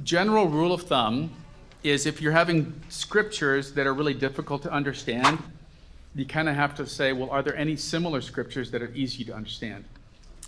general rule of thumb is if you're having scriptures that are really difficult to understand, you kind of have to say, well, are there any similar scriptures that are easy to understand?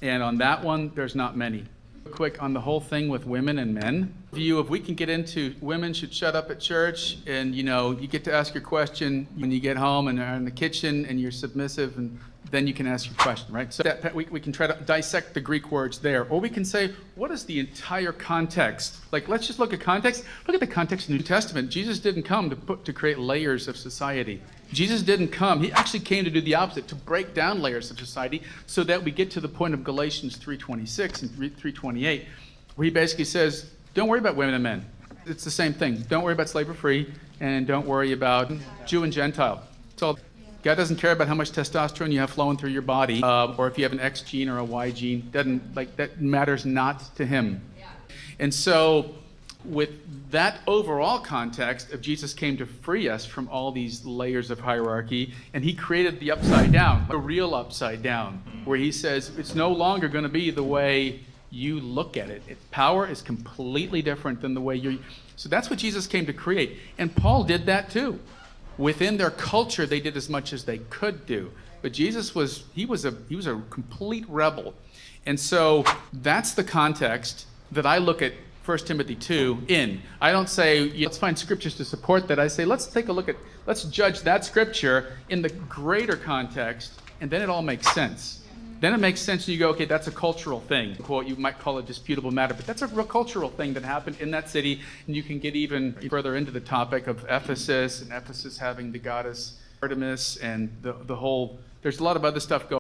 And on that one, there's not many. Quick on the whole thing with women and men. If we can get into women should shut up at church, and you get to ask your question when you get home and are in the kitchen and you're submissive, and then you can ask your question, right? So that we can try to dissect the Greek words there. Or we can say, what is the entire context? Like, let's just look at context. Look at the context in the New Testament. Jesus didn't come to create layers of society. Jesus didn't come. He actually came to do the opposite, to break down layers of society so that we get to the point of Galatians 3:26 and 3:28, where he basically says, don't worry about women and men. It's the same thing. Don't worry about slave or free, and don't worry about Jew and Gentile. It's all. God doesn't care about how much testosterone you have flowing through your body, or if you have an X gene or a Y gene. That matters not to him. And so, with that overall context of Jesus came to free us from all these layers of hierarchy, and he created the upside down, the real upside down, where he says it's no longer going to be the way you look at it. Power is completely different than the way you're. So that's what Jesus came to create, and Paul did that too. Within their culture, they did as much as they could do. But Jesus was a complete rebel. And so that's the context that I look at 1 Timothy 2 in. I don't say, let's find scriptures to support that. I say, let's judge that scripture in the greater context, and then it all makes sense. Then it makes sense, and you go, okay, that's a cultural thing. Quote, you might call it disputable matter, but that's a real cultural thing that happened in that city, and you can get even further into the topic of Ephesus, and Ephesus having the goddess Artemis, and the whole, there's a lot of other stuff going on.